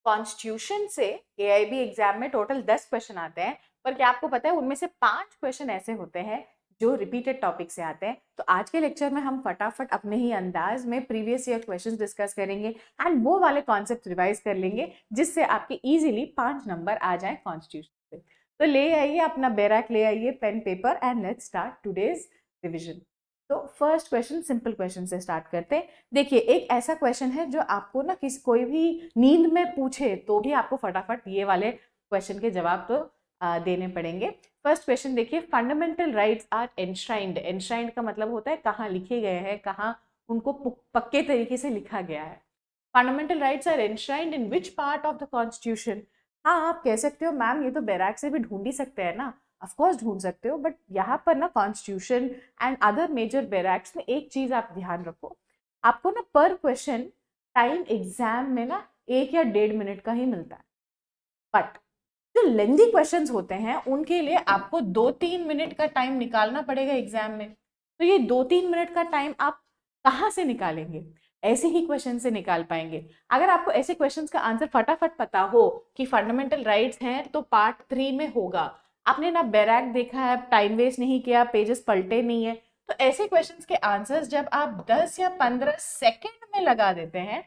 Constitution से AIB exam में total 10 question आते हैं, पर क्या आपको पता है उनमें से 5 क्वेश्चन ऐसे होते हैं जो रिपीटेड टॉपिक से आते हैं। तो आज के लेक्चर में हम फटाफट अपने ही अंदाज में प्रीवियस ईयर क्वेश्चंस डिस्कस करेंगे एंड वो वाले कॉन्सेप्ट रिवाइज कर लेंगे जिससे आपके इजीली 5 नंबर आ जाए कॉन्स्टिट्यूशन से। तो ले आइए अपना बैराक, ले आइए pen paper and let's start today's revision. तो फर्स्ट क्वेश्चन सिंपल क्वेश्चन से स्टार्ट करते हैं। देखिए एक ऐसा क्वेश्चन है जो आपको ना कोई भी नींद में पूछे तो भी आपको फटाफट ये वाले क्वेश्चन के जवाब तो देने पड़ेंगे। फर्स्ट क्वेश्चन देखिए, fundamental rights are enshrined. Enshrined का मतलब होता है कहाँ लिखे गए हैं, कहाँ उनको पक्के तरीके से लिखा गया है। Fundamental rights are enshrined in which part of the constitution. हाँ आप कह सकते हो मैम ये तो बैराक से भी ढूंढ ही सकते हैं ना, ऑफ कोर्स ढूंढ सकते हो, बट यहाँ पर ना कॉन्स्टिट्यूशन एंड अदर मेजर बैराक्स में एक चीज आप ध्यान रखो, आपको ना पर क्वेश्चन टाइम एग्जाम में ना 1 या 1.5 मिनट का ही मिलता है, बट जो लेंदी क्वेश्चंस होते हैं उनके लिए आपको 2-3 मिनट का टाइम निकालना पड़ेगा एग्जाम में। तो ये 2-3 मिनट का टाइम आप कहाँ से निकालेंगे? ऐसे ही क्वेश्चन से निकाल पाएंगे। अगर आपको ऐसे क्वेश्चंस का आंसर फटाफट पता हो कि फंडामेंटल राइट्स हैं तो पार्ट 3 में होगा, आपने ना बैराक देखा है, टाइम वेस्ट नहीं किया, पेजेस पलटे नहीं है, तो ऐसे क्वेश्चंस के आंसर्स जब आप 10 या 15 सेकेंड में लगा देते हैं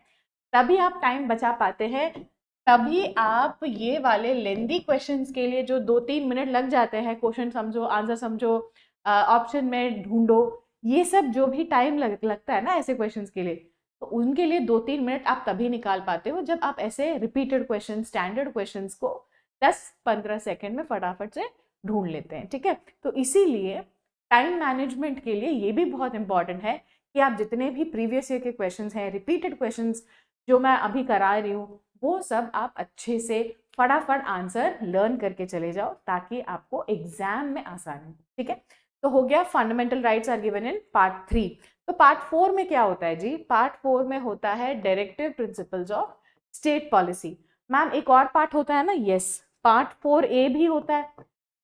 तभी आप टाइम बचा पाते हैं। तभी आप ये वाले लेंदी क्वेश्चंस के लिए जो 2-3 मिनट लग जाते हैं, क्वेश्चन समझो, आंसर समझो, ऑप्शन में ढूंढो, ये सब जो भी टाइम लगता है ना ऐसे क्वेश्चंस के लिए, तो उनके लिए 2-3 मिनट आप तभी निकाल पाते हो जब आप ऐसे रिपीटेड क्वेश्चन, स्टैंडर्ड क्वेश्चंस को 10-15 सेकेंड में फटाफट से ढूंढ लेते हैं। ठीक है, तो इसीलिए टाइम मैनेजमेंट के लिए ये भी बहुत इंपॉर्टेंट है कि आप जितने भी प्रीवियस ईयर के क्वेश्चंस हैं, रिपीटेड क्वेश्चंस जो मैं अभी करा रही हूँ, वो सब आप अच्छे से फटाफट आंसर लर्न करके चले जाओ ताकि आपको एग्जाम में आसानी हो। ठीक है, तो हो गया fundamental rights are given in part 3। तो पार्ट 4 में क्या होता है जी? पार्ट 4 में होता है directive principles of state policy. Ma'am एक और पार्ट होता है ना? यस, पार्ट 4A भी होता है।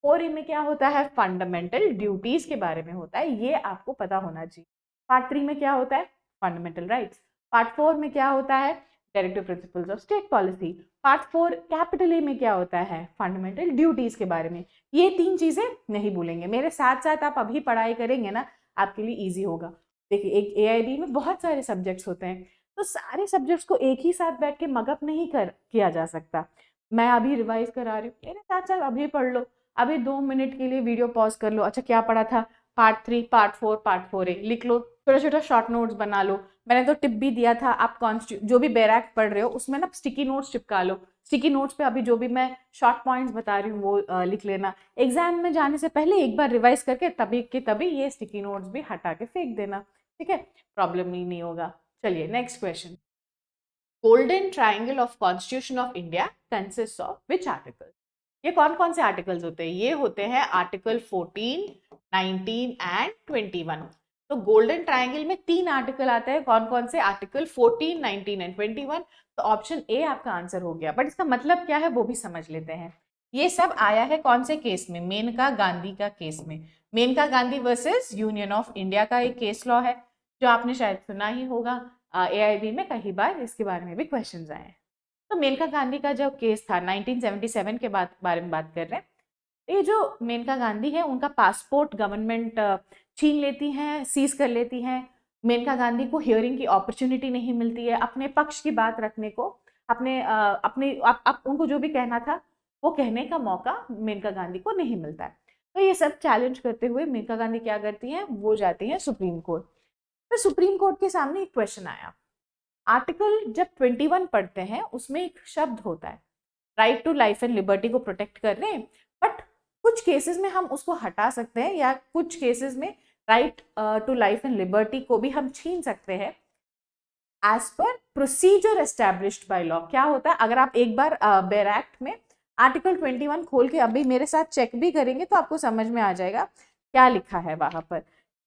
4A में क्या होता है? फंडामेंटल ड्यूटीज के बारे में होता है, ये आपको पता होना चाहिए। पार्ट 3 में क्या होता है? Fundamental rights. पार्ट 4 में क्या होता है? Directive principles of state policy. Part 4 capital A में क्या होता है? फंडामेंटल ड्यूटीज के बारे में। ये 3 चीजें नहीं भूलेंगे, मेरे साथ साथ आप अभी पढ़ाई करेंगे ना, आपके लिए इजी होगा। देखिए एक AIB में बहुत सारे सब्जेक्ट्स होते हैं, तो सारे सब्जेक्ट्स को एक ही साथ बैठ के मगअप नहीं किया जा सकता। मैं अभी रिवाइज करा रही हूँ, मेरे साथ साथ अभी पढ़ लो, अभी 2 मिनट के लिए वीडियो पॉज कर लो, अच्छा क्या पढ़ा था, पार्ट 3, पार्ट 4, पार्ट 4A लिख लो, छोटा छोटा शॉर्ट नोट्स बना लो। मैंने तो टिप भी दिया था, आप जो भी बैराक पढ़ रहे हो उसमें ना स्टिकी नोट्स चिपका लो, स्टिकी नोट्स पे अभी जो भी मैं शॉर्ट पॉइंट्स बता रही हूँ वो लिख लेना। एग्जाम में जाने से पहले एक बार रिवाइज करके तभी के तभी ये स्टिकी नोट्स भी हटा के फेंक देना। ठीक है, प्रॉब्लम नहीं होगा। चलिए next question, golden triangle of constitution of India consist of which article? ये कौन कौन से आर्टिकल्स होते हैं? ये होते हैं आर्टिकल 14, 19 एंड 21। तो गोल्डन ट्राइंगल में 3 आर्टिकल आते हैं, कौन कौन से? Article 14, 19 and 21। तो ऑप्शन ए आपका आंसर हो गया, बट इसका मतलब क्या है वो भी समझ लेते हैं। ये सब आया है कौन से केस में? मेनका गांधी का केस में। Maneka Gandhi versus union of India का एक केस लॉ है जो आपने शायद सुना ही होगा, AIB में कई बार इसके बारे में भी क्वेश्चंस आए हैं। तो मेनका गांधी का जो केस था 1977 के बारे में बात कर रहे हैं। ये जो मेनका गांधी है उनका पासपोर्ट गवर्नमेंट छीन लेती है, सीज कर लेती है। मेनका गांधी को हियरिंग की अपॉर्चुनिटी नहीं मिलती है, अपने पक्ष की बात रखने को, उनको जो भी कहना था वो कहने का मौका मेनका गांधी को नहीं मिलता है। तो ये सब चैलेंज करते हुए मेनका गांधी क्या करती हैं? वो जाती हैं सुप्रीम कोर्ट। फिर सुप्रीम कोर्ट के सामने एक क्वेश्चन आया, आर्टिकल जब 21 पढ़ते हैं उसमें एक शब्द होता है right to life and liberty को प्रोटेक्ट कर रहे हैं, बट कुछ केसेस में हम उसको हटा सकते हैं या कुछ केसेस में right to life and liberty को भी हम छीन सकते हैं as per procedure established by law. क्या होता है? अगर आप एक बार बैराक्ट में आर्टिकल 21 खोल के अभी मेरे साथ चेक भी करेंगे तो आपको समझ में आ जाएगा क्या लिखा है वहां पर।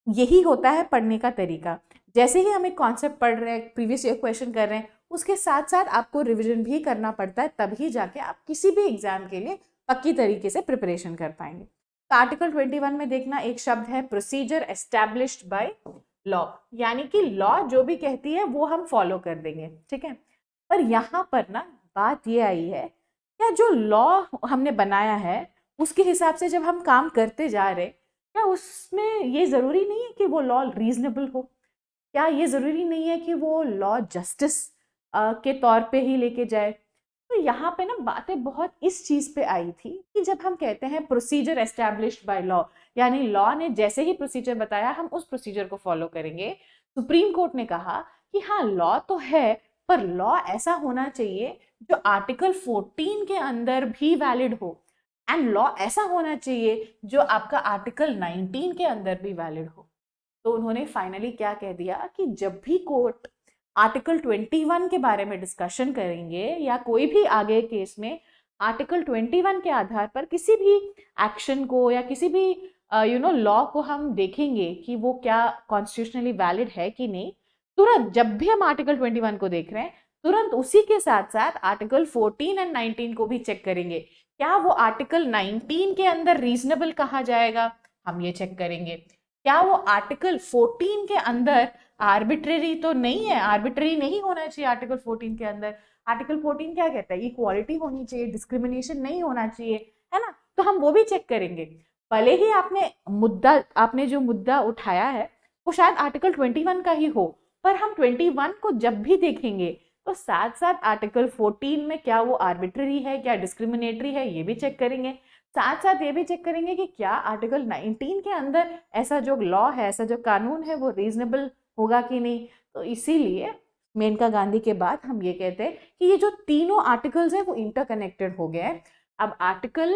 यही होता है पढ़ने का तरीका। जैसे ही हम एक कॉन्सेप्ट पढ़ रहे हैं, प्रीवियस ईयर क्वेश्चन कर रहे हैं, उसके साथ साथ आपको रिवीजन भी करना पड़ता है, तभी जाके आप किसी भी एग्जाम के लिए पक्की तरीके से प्रिपरेशन कर पाएंगे। तो आर्टिकल 21 में देखना एक शब्द है प्रोसीजर एस्टैब्लिश्ड बाय लॉ, यानी कि लॉ जो भी कहती है वो हम फॉलो कर देंगे। ठीक है, पर यहाँ पर ना बात ये आई है, क्या जो लॉ हमने बनाया है उसके हिसाब से जब हम काम करते जा रहे, क्या उसमें ये ज़रूरी नहीं है कि वो लॉ रीजनेबल हो? क्या ये ज़रूरी नहीं है कि वो लॉ जस्टिस के तौर पे ही लेके जाए? तो यहाँ पे ना बातें बहुत इस चीज़ पे आई थी कि जब हम कहते हैं प्रोसीजर एस्टैब्लिश्ड बाय लॉ, यानी लॉ ने जैसे ही प्रोसीजर बताया हम उस प्रोसीजर को फॉलो करेंगे। सुप्रीम कोर्ट ने कहा कि हाँ, लॉ तो है, पर लॉ ऐसा होना चाहिए जो आर्टिकल 14 के अंदर भी वैलिड हो, एंड लॉ ऐसा होना चाहिए जो आपका आर्टिकल 19 के अंदर भी वैलिड हो। तो उन्होंने फाइनली क्या कह दिया कि जब भी कोर्ट आर्टिकल 21 के बारे में डिस्कशन करेंगे या कोई भी आगे केस में आर्टिकल 21 के आधार पर किसी भी एक्शन को या किसी भी लॉ को हम देखेंगे कि वो क्या कॉन्स्टिट्यूशनली वैलिड है कि नहीं, तुरंत जब भी हम आर्टिकल 21 को देख रहे हैं तुरंत उसी के साथ साथ आर्टिकल 14 एंड 19 को भी चेक करेंगे। क्या वो आर्टिकल 19 के अंदर रीजनेबल कहा जाएगा, हम ये चेक करेंगे। क्या वो आर्टिकल 14 के अंदर आर्बिट्रेरी तो नहीं है, आर्बिट्रेरी नहीं होना चाहिए आर्टिकल 14 के अंदर। आर्टिकल 14 क्या कहता है, इक्वालिटी होनी चाहिए, डिस्क्रिमिनेशन नहीं होना चाहिए, है ना? तो हम वो भी चेक करेंगे। भले ही आपने जो मुद्दा उठाया है वो शायद आर्टिकल 21 का ही हो, पर हम 21 को जब भी देखेंगे तो साथ साथ आर्टिकल 14 में क्या वो आर्बिट्ररी है, क्या डिस्क्रिमिनेटरी है, ये भी चेक करेंगे। साथ साथ ये भी चेक करेंगे कि क्या आर्टिकल 19 के अंदर ऐसा जो लॉ है, ऐसा जो कानून है वो रीजनेबल होगा कि नहीं। तो इसीलिए मेनका गांधी के बाद हम ये कहते हैं कि ये जो तीनों आर्टिकल्स हैं वो इंटरकनेक्टेड हो गए हैं। अब आर्टिकल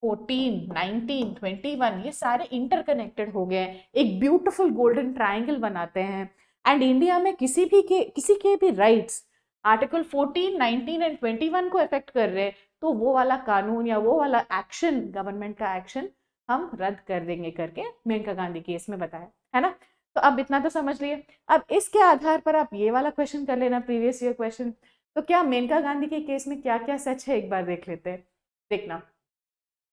14, 19, 21 ये सारे इंटरकनेक्टेड हो गए हैं, एक ब्यूटीफुल गोल्डन ट्रायंगल बनाते हैं। एंड इंडिया में किसी के भी राइट्स आर्टिकल 14, 19 एंड 21 को अफेक्ट कर रहे हैं तो वो वाला कानून या वो वाला एक्शन, गवर्नमेंट का एक्शन हम रद्द कर देंगे करके मेनका गांधी केस में बताया है ना। तो अब इतना तो समझ लिए। अब इसके आधार पर आप ये वाला क्वेश्चन कर लेना, प्रीवियस ईयर क्वेश्चन। तो क्या मेनका गांधी के केस में क्या क्या सच है एक बार देख लेते हैं। देखना,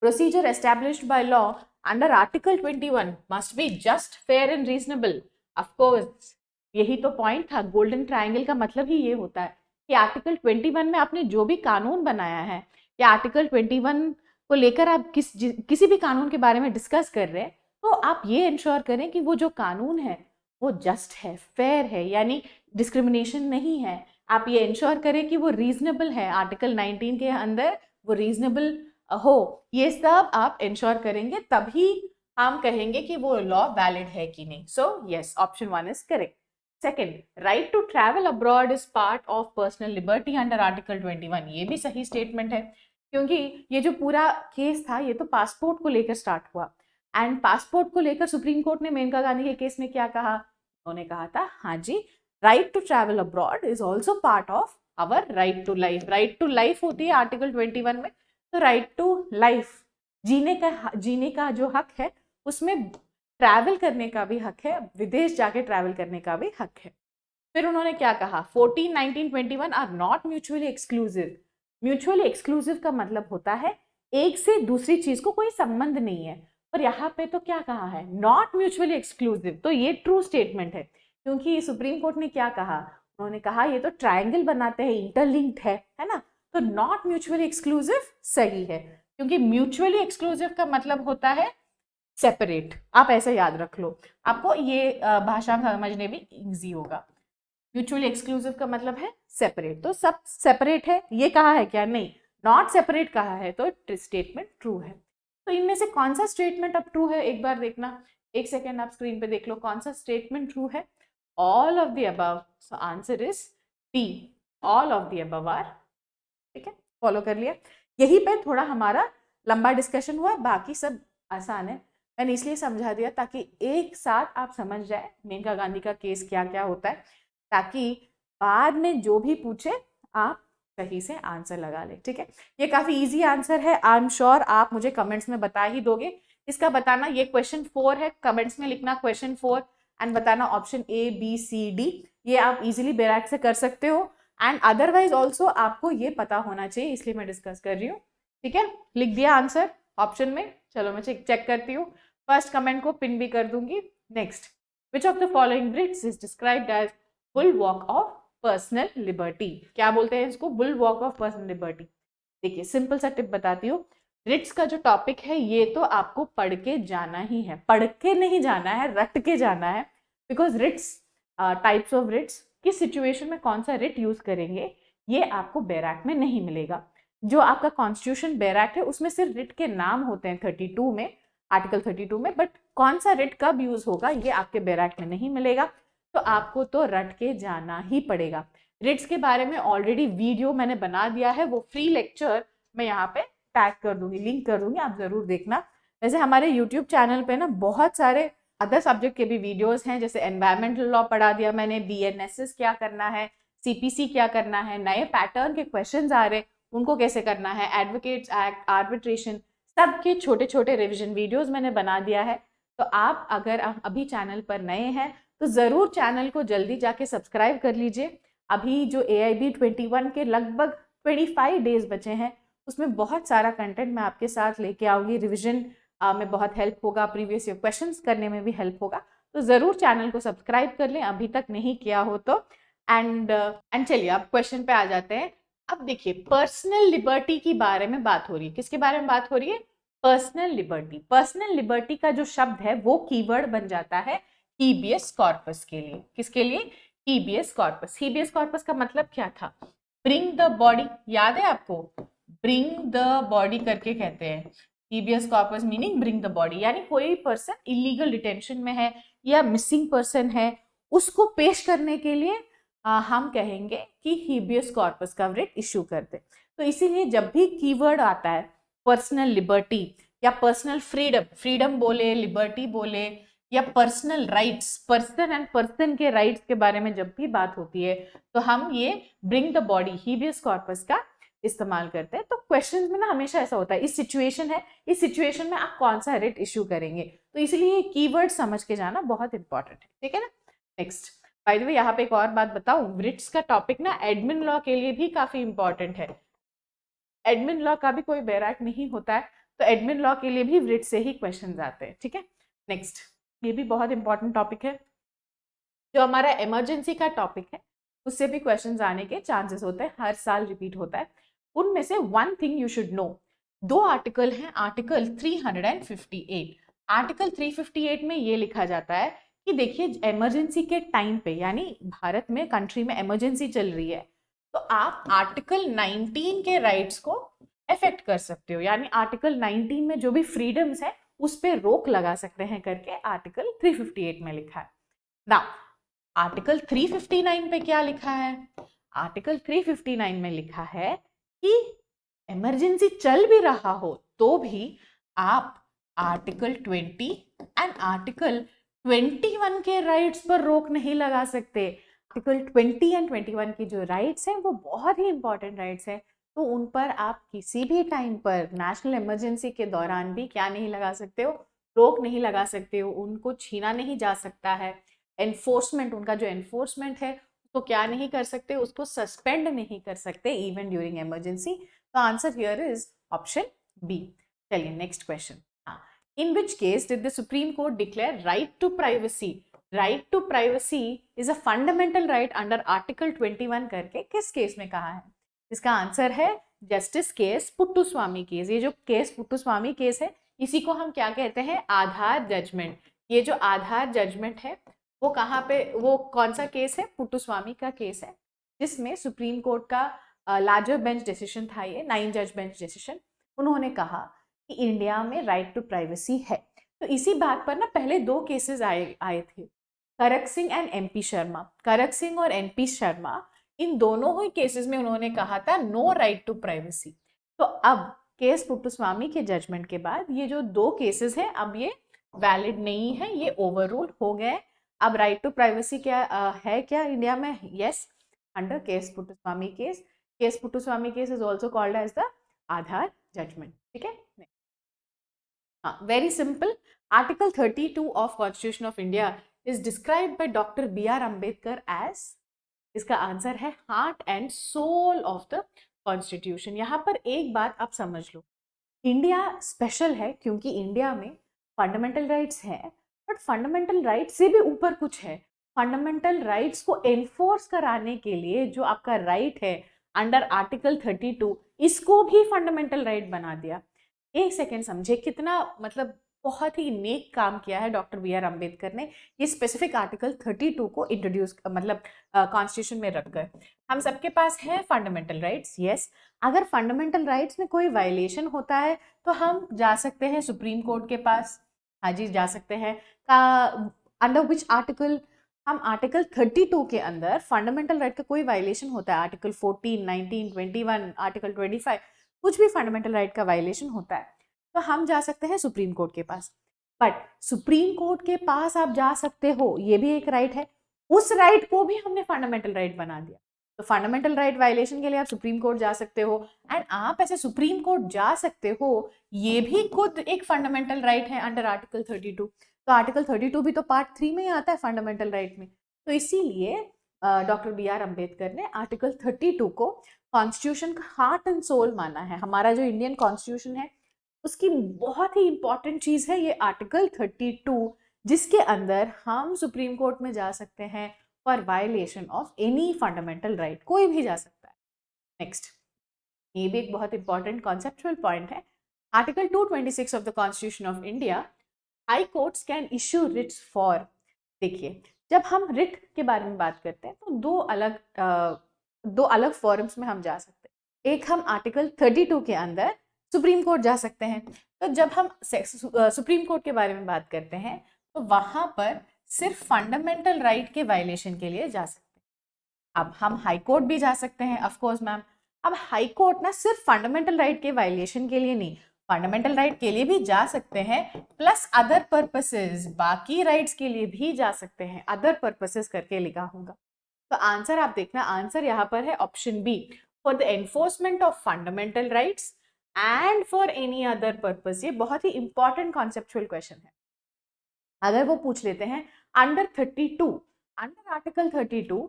procedure established by law under article 21 must be just, fair and reasonable. Of course यही तो पॉइंट था, गोल्डन ट्रायंगल का मतलब ही ये होता है कि आर्टिकल 21 में आपने जो भी कानून बनाया है या आर्टिकल 21 को लेकर आप किसी भी कानून के बारे में डिस्कस कर रहे हैं, तो आप ये इंश्योर करें कि वो जो कानून है वो जस्ट है, फेयर है, यानी डिस्क्रिमिनेशन नहीं है। आप ये इंश्योर करें कि वो रीजनेबल है, आर्टिकल 19 के अंदर वो रीजनेबल हो। ये सब आप इंश्योर करेंगे तभी हम कहेंगे कि वो लॉ वैलिड है कि नहीं। So yes, option 1 is correct. Second, right to travel abroad is part of personal liberty under article 21। ये भी सही स्टेटमेंट है, क्योंकि ये जो पूरा केस था ये तो पासपोर्ट को लेकर स्टार्ट हुआ, एंड पासपोर्ट को लेकर सुप्रीम कोर्ट ने मेनका गांधी के केस में क्या कहा, उन्होंने कहा था हाँ जी, right to travel abroad is also part of our right to life. Right to life होती है आर्टिकल 21 में, तो राइट टू लाइफ, जीने का जो हक है उसमें ट्रैवल करने का भी हक है, विदेश जाके ट्रैवल करने का भी हक है। फिर उन्होंने क्या कहा, 14, 19, 21 are not mutually exclusive. Mutually exclusive का मतलब होता है एक से दूसरी चीज को कोई संबंध नहीं है, पर यहाँ पे तो क्या कहा है, नॉट म्यूचुअली एक्सक्लूसिव। तो ये ट्रू स्टेटमेंट है, क्योंकि सुप्रीम कोर्ट ने क्या कहा, उन्होंने कहा ये तो ट्रायंगल बनाते हैं, इंटरलिंक्ड है ना। तो नॉट म्यूचुअली एक्सक्लूसिव सही है, क्योंकि म्यूचुअली एक्सक्लूसिव का मतलब होता है सेपरेट। आप ऐसा याद रख लो, आपको ये भाषा समझने भी इजी होगा। म्यूचुअली एक्सक्लूसिव का मतलब है सेपरेट, तो सब सेपरेट है ये कहा है क्या, नहीं, नॉट सेपरेट कहा है, तो स्टेटमेंट ट्रू है। तो इनमें से कौन सा स्टेटमेंट अब ट्रू है एक बार देखना, एक सेकेंड आप स्क्रीन पे देख लो कौन सा स्टेटमेंट ट्रू है। All of the above, so answer is D, all of the above are. ठीक है, फॉलो कर लिया। यही पे थोड़ा हमारा लंबा डिस्कशन हुआ, बाकी सब आसान है, मैंने इसलिए समझा दिया ताकि एक साथ आप समझ जाए मेनका गांधी का केस क्या क्या होता है, ताकि बाद में जो भी पूछे आप सही से आंसर लगा ले। ठीक है, ये काफी इजी आंसर है, आई एम श्योर आप मुझे कमेंट्स में बता ही दोगे। इसका बताना, ये क्वेश्चन 4 है, कमेंट्स में लिखना क्वेश्चन 4 एंड बताना option A B C D. ये आप इजीली बैराक से कर सकते हो, एंड अदरवाइज ऑल्सो आपको ये पता होना चाहिए, इसलिए मैं डिस्कस कर रही हूँ। ठीक है, लिख दिया आंसर ऑप्शन में, चलो मैं चेक करती हूँ। फर्स्ट कमेंट को पिन भी कर दूंगी। Next, which of the following writs is described as bulwark of personal liberty. क्या बोलते हैं इसको? Bulwark of personal liberty. देखिए सिंपल सा टिप बताती हूँ, रिट्स का जो टॉपिक है ये तो आपको पढ़ के जाना ही है, पढ़ के नहीं जाना है, रट के जाना है। Because writs, types of writs, किस सिचुएशन में कौन सा रिट यूज करेंगे, ये आपको बैराक में नहीं मिलेगा। जो आपका कॉन्स्टिट्यूशन बैराक है उसमें सिर्फ रिट के नाम होते हैं 32 में, आर्टिकल 32 में, बट कौन सा रिट कब यूज होगा ये आपके बैराक में नहीं मिलेगा। तो आपको तो रट के जाना ही पड़ेगा। रिट्स के बारे में ऑलरेडी वीडियो मैंने बना दिया है, वो फ्री लेक्चर मैं यहाँ पे टैग कर दूंगी, लिंक कर दूंगी, आप जरूर देखना। वैसे हमारे यूट्यूब चैनल पे ना बहुत सारे अदर सब्जेक्ट के भी वीडियोस हैं, जैसे एनवायरमेंटल लॉ पढ़ा दिया मैंने, बीएनएसएस क्या करना है, सीपीसी क्या करना है, नए पैटर्न के क्वेश्चंस आ रहे उनको कैसे करना है, एडवोकेट्स एक्ट, आर्बिट्रेशन, सबके छोटे छोटे रिविजन वीडियोस मैंने बना दिया है। तो आप अगर अभी चैनल पर नए हैं तो जरूर चैनल को जल्दी जाके सब्सक्राइब कर लीजिए। अभी जो AIB 21 के लगभग 25 डेज बचे हैं उसमें बहुत सारा कंटेंट मैं आपके साथ लेके आऊंगी, रिविजन में बहुत हेल्प होगा, प्रीवियस ईयर क्वेश्चंस करने में भी हेल्प होगा। तो जरूर चैनल को सब्सक्राइब कर लें अभी तक नहीं किया हो तो। एंड चलिए अब क्वेश्चन पे आ जाते हैं। अब देखिए पर्सनल लिबर्टी की बारे में बात हो रही है। किसके बारे में बात हो रही है? Personal liberty. पर्सनल लिबर्टी का जो शब्द है वो कीवर्ड बन जाता है हीबियस कॉर्पस के लिए। किसके लिए? हीबियस कॉर्पस। हीबियस कॉर्पस का मतलब क्या था? ब्रिंग द बॉडी, याद है आपको? ब्रिंग द बॉडी करके कहते हैं। Habeas corpus meaning bring the body, यानी कोई पर्सन इलीगल डिटेंशन में है या मिसिंग पर्सन है, उसको पेश करने के लिए हम कहेंगे कि हीबियस कॉर्पस का रिट इश्यू करते। तो इसीलिए जब भी कीवर्ड आता है पर्सनल लिबर्टी या पर्सनल फ्रीडम, फ्रीडम बोले, लिबर्टी बोले, या personal rights, person and person के राइट्स के बारे में जब भी बात होती है तो हम ये ब्रिंग द बॉडी, हीबियस कॉर्पस का इस्तेमाल करते हैं। तो क्वेश्चन में ना हमेशा ऐसा होता है, इस सिचुएशन है, इस सिचुएशन में आप कौन सा रिट इश्यू करेंगे, तो इसलिए कीवर्ड समझ के जाना बहुत इंपॉर्टेंट है, ठीक है ना। नेक्स्ट, बाय द वे यहाँ पे एक और बात बताऊं, रिट्स का टॉपिक ना एडमिन लॉ के लिए भी काफी इंपॉर्टेंट है। एडमिन लॉ का भी कोई बैराक नहीं होता है, तो एडमिन लॉ के लिए भी रिट से ही क्वेश्चन आते हैं, ठीक है। नेक्स्ट, ये भी बहुत इंपॉर्टेंट टॉपिक है। जो हमारा इमरजेंसी का टॉपिक है उससे भी क्वेश्चंस आने के चांसेस होते हैं, हर साल रिपीट होता है। उनमें से one thing you should know, दो आर्टिकल हैं, आर्टिकल 358। आर्टिकल 358 में ये लिखा जाता है कि देखिए इमरजेंसी के टाइम पे, यानी भारत में कंट्री में इमरजेंसी चल रही है, तो आप आर्टिकल 19 के राइट्स को अफेक्ट कर सकते हो, यानी आर्टिकल 19 में जो भी फ्रीडम्स है उस पर रोक लगा सकते हैं करके आर्टिकल 358 में लिखा है। ना आर्टिकल 359 पे क्या लिखा है? आर्टिकल 359 में लिखा है कि इमरजेंसी चल भी रहा हो तो भी आप आर्टिकल 20 एंड आर्टिकल 21 के राइट्स पर रोक नहीं लगा सकते। आर्टिकल 20 एंड 21 की जो राइट्स हैं वो बहुत ही इंपॉर्टेंट राइट्स हैं, तो उन पर आप किसी भी टाइम पर नेशनल इमरजेंसी के दौरान भी क्या नहीं लगा सकते हो? रोक नहीं लगा सकते हो, उनको छीना नहीं जा सकता है। एनफोर्समेंट, उनका जो एनफोर्समेंट है तो क्या नहीं कर सकते, उसको सस्पेंड नहीं कर सकते इवन ड्यूरिंग इमरजेंसी। तो answer here is option B. चलिए next question. In which case did the supreme court declare right to privacy? Right to privacy is a fundamental right under article 21 करके किस case में कहा है? इसका answer है justice case Puttuswamy case. ये जो केस पुट्टुस्वामी केस है इसी को हम क्या कहते हैं? आधार जजमेंट। ये जो आधार जजमेंट है वो कहाँ पे, वो कौन सा केस है? पुट्टुस्वामी का केस है, जिसमें सुप्रीम कोर्ट का लार्जर बेंच डिसीजन था, ये 9 जज बेंच डिसीजन। उन्होंने कहा कि इंडिया में राइट टू प्राइवेसी है। तो इसी बात पर ना पहले 2 केसेस आए थे, करक सिंह एंड MP शर्मा। करक सिंह और MP शर्मा, इन दोनों ही केसेस में उन्होंने कहा था नो राइट टू प्राइवेसी। तो अब केस पुट्टुस्वामी के जजमेंट के बाद ये जो 2 केसेस हैं अब ये वैलिड नहीं है, ये ओवररूल हो गए। अब राइट टू प्राइवेसी क्या है क्या इंडिया में? Yes, under case Puttuswamy case. Case Puttuswamy case is also called as the Aadhaar judgement, ठीक है। हाँ, very simple. Article 32 of constitution of India is described by doctor BR Ambedkar as, इसका आंसर है heart and soul of the constitution. यहाँ पर एक बात आप समझ लो, इंडिया स्पेशल है क्योंकि इंडिया में फंडामेंटल राइट्स हैं, बट फंडामेंटल राइट से भी ऊपर कुछ है, फंडामेंटल राइट्स को एनफोर्स कराने के लिए जो आपका राइट है अंडर आर्टिकल 32, इसको भी फंडामेंटल राइट बना दिया। एक सेकेंड समझे, कितना मतलब बहुत ही नेक काम किया है डॉक्टर बी आर अम्बेडकर ने ये स्पेसिफिक आर्टिकल 32 को इंट्रोड्यूस मतलब कॉन्स्टिट्यूशन में रखकर। हम सबके पास है फंडामेंटल राइट्स, यस। अगर फंडामेंटल राइट्स में कोई वायलेशन होता है तो हम जा सकते हैं सुप्रीम कोर्ट के पास। हाँ जी, जा सकते हैं। Under which article? हम आर्टिकल 32 के अंदर फंडामेंटल राइट का कोई वायलेशन होता है, आर्टिकल 14, 19, 21, आर्टिकल 25, कुछ भी फंडामेंटल राइट का वायलेशन होता है तो हम जा सकते हैं सुप्रीम कोर्ट के पास। बट सुप्रीम कोर्ट के पास आप जा सकते हो, ये भी एक राइट है, उस राइट को भी हमने फंडामेंटल राइट बना दिया। तो फंडामेंटल राइट वायलेशन के लिए आप सुप्रीम कोर्ट जा सकते हो, एंड आप ऐसे सुप्रीम कोर्ट जा सकते हो, ये भी खुद एक फंडामेंटल राइट है अंडर आर्टिकल 32। तो आर्टिकल 32 भी तो पार्ट 3 में ही आता है फंडामेंटल राइट में। तो इसीलिए डॉक्टर बी आर अम्बेडकर ने आर्टिकल 32 को कॉन्स्टिट्यूशन का हार्ट एंड सोल माना है। हमारा जो इंडियन कॉन्स्टिट्यूशन है उसकी बहुत ही इंपॉर्टेंट चीज है ये आर्टिकल 32, जिसके अंदर हम सुप्रीम कोर्ट में जा सकते हैं for violation of any fundamental right, कोई भी जा सकता है। नेक्स्ट, ये भी एक बहुत इंपॉर्टेंट कॉन्सेप्चुअल पॉइंट है। Article 226 of the constitution of India, high courts can issue Ritz for. देखिए, जब हम रिट के बारे में बात करते हैं तो दो अलग फॉरम्स में हम जा सकते हैं। एक, हम आर्टिकल 32 के अंदर सुप्रीम कोर्ट जा सकते हैं। तो जब हम सुप्रीम कोर्ट के बारे में बात करते हैं तो वहां पर सिर्फ फंडामेंटल राइट के वायलेशन के लिए जा सकते हैं। अब हम हाई कोर्ट भी जा सकते हैं, ऑफ कोर्स मैम। अब हाई कोर्ट ना सिर्फ फंडामेंटल राइट के वायलेशन के लिए नहीं, फंडामेंटल राइट के लिए भी जा सकते हैं, प्लस अदर पर्पसेस, बाकी राइट्स के लिए भी जा सकते हैं, अदर पर्पसेस करके लिखा होगा। तो आंसर आप देखना, आंसर यहाँ पर है option B, for the enforcement of fundamental rights and for any other purpose. ये बहुत ही इंपॉर्टेंट कॉन्सेप्चुअल क्वेश्चन है। अगर वो पूछ लेते हैं अंडर 32, अंडर आर्टिकल 32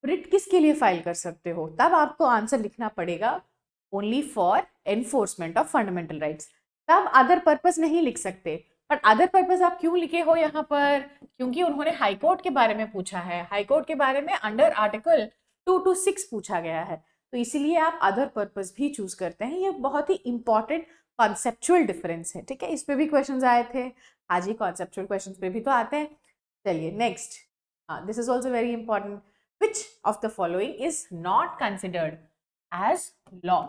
रिट किसके लिए फाइल कर सकते हो, तब आपको आंसर लिखना पड़ेगा only for enforcement of fundamental rights, तब अदर पर्पस नहीं लिख सकते। पर अदर पर्पस आप क्यों लिखे हो यहाँ पर? क्योंकि उन्होंने हाई कोर्ट के बारे में पूछा है, हाई कोर्ट के बारे में अंडर आर्टिकल 226 पूछा गया है, तो इसीलिए आप अदर पर्पस भी चूज करते हैं। ये बहुत ही इंपॉर्टेंट कॉन्सेप्चुअल डिफरेंस है, ठीक है। इस पे भी क्वेश्चंस आए थे, हाँ जी, कॉन्सेप्चुअल क्वेश्चंस पे भी तो आते हैं। चलिए next, this is also very important. Which of the following is not considered as law?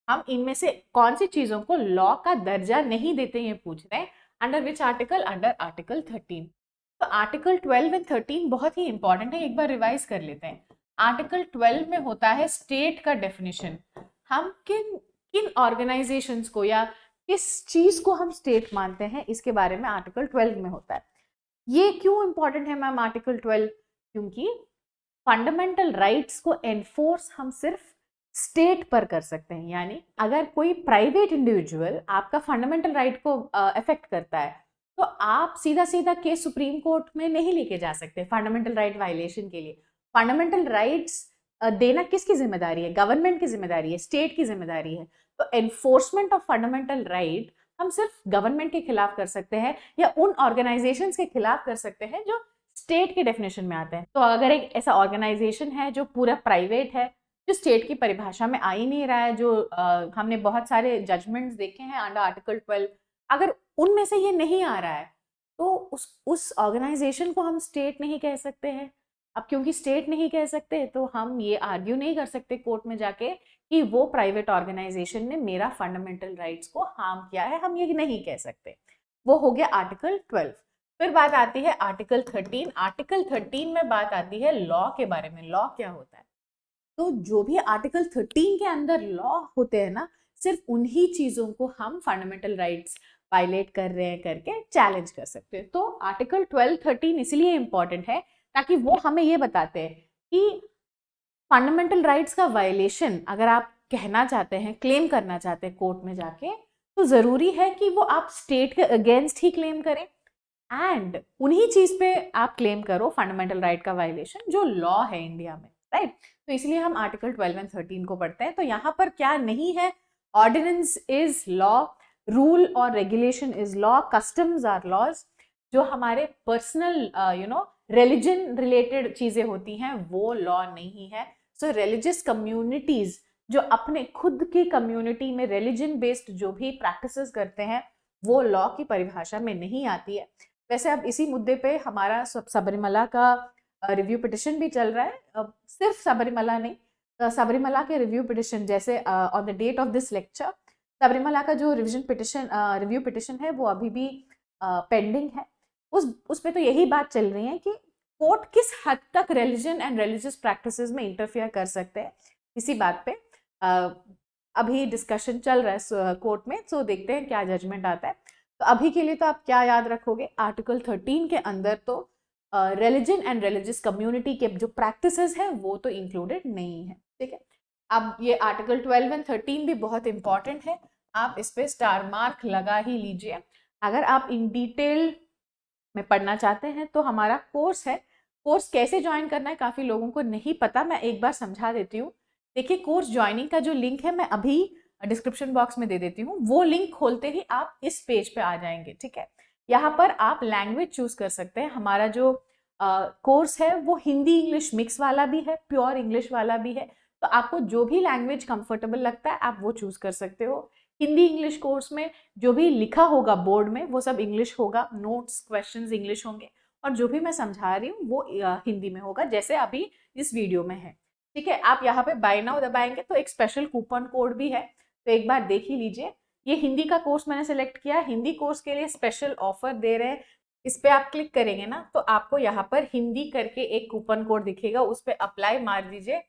हम इनमें से कौन सी चीजों को लॉ का दर्जा नहीं देते, ये पूछ रहे हैं। Under which article? Under article 13। तो आर्टिकल 12 एंड 13 बहुत ही इंपॉर्टेंट है, एक बार रिवाइज कर लेते हैं। आर्टिकल 12 में होता है स्टेट का डेफिनेशन, हम किन किन ऑर्गेनाइजेशंस को या किस चीज को हम स्टेट मानते हैं, इसके बारे में आर्टिकल 12 में होता है। ये क्यों इंपॉर्टेंट है मैम आर्टिकल 12? क्योंकि फंडामेंटल राइट्स को एनफोर्स हम सिर्फ स्टेट पर कर सकते हैं, यानी अगर कोई प्राइवेट इंडिविजुअल आपका फंडामेंटल राइट को अफेक्ट करता है तो आप सीधा सीधा केस सुप्रीम कोर्ट में नहीं लेके जा सकते फंडामेंटल राइट वायलेशन के लिए। फंडामेंटल राइट्स देना किसकी जिम्मेदारी है? गवर्नमेंट की जिम्मेदारी है, स्टेट की जिम्मेदारी है। तो एनफोर्समेंट ऑफ फंडामेंटल राइट हम सिर्फ गवर्नमेंट के खिलाफ कर सकते हैं या उन ऑर्गेनाइजेशंस के खिलाफ कर सकते हैं जो स्टेट के डेफिनेशन में आते हैं। तो अगर एक ऐसा ऑर्गेनाइजेशन है जो पूरा प्राइवेट है, जो स्टेट की परिभाषा में आ ही नहीं रहा है, जो हमने बहुत सारे जजमेंट्स देखे हैं अंडर आर्टिकल 12, अगर उनमें से ये नहीं आ रहा है तो उस ऑर्गेनाइजेशन को हम स्टेट नहीं कह सकते हैं। अब क्योंकि स्टेट नहीं कह सकते तो हम ये आर्ग्यू नहीं कर सकते कोर्ट में जाके कि वो प्राइवेट ऑर्गेनाइजेशन ने मेरा फंडामेंटल राइट्स को हार्म किया है, हम ये नहीं कह सकते। वो हो गया आर्टिकल 12। फिर बात आती है आर्टिकल 13। आर्टिकल 13 में बात आती है लॉ के बारे में। लॉ क्या होता है? तो जो भी आर्टिकल 13 के अंदर लॉ होते हैं ना, सिर्फ उन्हीं चीजों को हम फंडामेंटल राइट्स वायलेट कर रहे हैं करके चैलेंज कर सकते हैं। तो आर्टिकल 12, 13 इसलिए इंपॉर्टेंट है ताकि वो हमें ये बताते हैं कि फंडामेंटल राइट्स का वायलेशन अगर आप कहना चाहते हैं, क्लेम करना चाहते हैं कोर्ट में जाके, तो जरूरी है कि वो आप स्टेट के अगेंस्ट ही क्लेम करें एंड उन्हीं चीज पे आप क्लेम करो फंडामेंटल राइट का वायलेशन जो लॉ है इंडिया में, राइट। तो इसलिए हम आर्टिकल 12 एंड 13 को पढ़ते हैं। तो यहाँ पर क्या नहीं है? ऑर्डिनेंस इज लॉ, रूल और regulation is law, customs are laws, जो हमारे पर्सनल रिलीजन रिलेटेड चीजें होती हैं वो लॉ नहीं है। सो रिलीजियस कम्युनिटीज जो अपने खुद की कम्युनिटी में रिलीजन बेस्ड जो भी प्रैक्टिसेस करते हैं वो लॉ की परिभाषा में नहीं आती है। वैसे अब इसी मुद्दे पे हमारा सबरीमला का रिव्यू पिटिशन भी चल रहा है। सिर्फ सबरीमला नहीं, सबरीमला के रिव्यू पिटिशन जैसे on the date of this lecture Sabarimala का जो रिव्यू पिटिशन है वो अभी भी पेंडिंग है। उस पे तो यही बात चल रही है कि कोर्ट किस हद तक रिलीजन एंड रिलीजियस प्रैक्टिसेस में इंटरफियर कर सकते हैं, इसी बात पे अभी डिस्कशन चल रहा है कोर्ट में। सो देखते हैं क्या जजमेंट आता है। तो अभी के लिए तो आप क्या याद रखोगे, आर्टिकल 13 के अंदर तो रिलीजन एंड रिलीजियस कम्युनिटी के जो प्रैक्टिसेस हैं वो तो इंक्लूडेड नहीं है, ठीक है। अब ये आर्टिकल 12 एंड 13 भी बहुत इंपॉर्टेंट है, आप इस पे स्टार मार्क लगा ही लीजिए। अगर आप इन डिटेल में पढ़ना चाहते हैं तो हमारा कोर्स है। कोर्स कैसे ज्वाइन करना है काफ़ी लोगों को नहीं पता, मैं एक बार समझा देती हूँ। देखिए, कोर्स ज्वाइनिंग का जो लिंक है मैं अभी डिस्क्रिप्शन बॉक्स में दे देती हूँ। वो लिंक खोलते ही आप इस पेज पे आ जाएंगे, ठीक है। यहाँ पर आप लैंग्वेज चूज कर सकते हैं। हमारा जो कोर्स है वो हिंदी इंग्लिश मिक्स वाला भी है, प्योर इंग्लिश वाला भी है। तो आपको जो भी लैंग्वेज कंफर्टेबल लगता है आप वो चूज कर सकते हो। हिंदी इंग्लिश कोर्स में जो भी लिखा होगा बोर्ड में वो सब इंग्लिश होगा, नोट्स क्वेश्चंस इंग्लिश होंगे, और जो भी मैं समझा रही हूँ वो हिंदी में होगा, जैसे अभी इस वीडियो में है, ठीक है। आप यहाँ पे बाय नाउ दबाएंगे तो एक स्पेशल कूपन कोड भी है, तो एक बार देख ही लीजिए। ये हिंदी का कोर्स मैंने सेलेक्ट किया, हिंदी कोर्स के लिए स्पेशल ऑफर दे रहे हैं। इस पे आप क्लिक करेंगे ना तो आपको यहाँ पर हिंदी करके एक कूपन कोड दिखेगा, उस पर अप्लाई मार दीजिए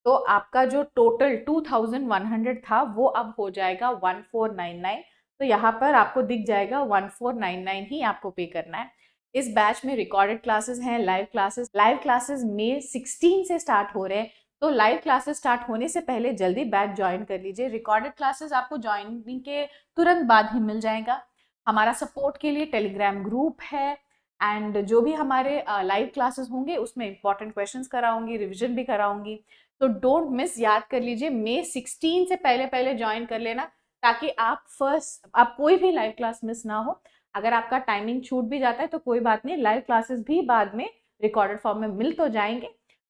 तो आपका जो टोटल 2100 था वो अब हो जाएगा 1499। तो यहाँ पर आपको दिख जाएगा 1499 ही आपको पे करना है। इस बैच में रिकॉर्डेड क्लासेस हैं, लाइव क्लासेस मई 16 से स्टार्ट हो रहे हैं। तो लाइव क्लासेस स्टार्ट होने से पहले जल्दी बैच ज्वाइन कर लीजिए। रिकॉर्डेड क्लासेस आपको ज्वाइनिंग के तुरंत बाद ही मिल जाएगा। हमारा सपोर्ट के लिए टेलीग्राम ग्रुप है, एंड जो भी हमारे लाइव क्लासेस होंगे उसमें इंपॉर्टेंट क्वेश्चंस कराऊंगी, रिविजन भी कराऊंगी। तो डोंट मिस, याद कर लीजिए मई 16 से पहले पहले ज्वाइन कर लेना, ताकि आप कोई भी लाइव क्लास मिस ना हो। अगर आपका टाइमिंग छूट भी जाता है तो कोई बात नहीं, लाइव क्लासेस भी बाद में रिकॉर्डेड फॉर्म में मिल तो जाएंगे,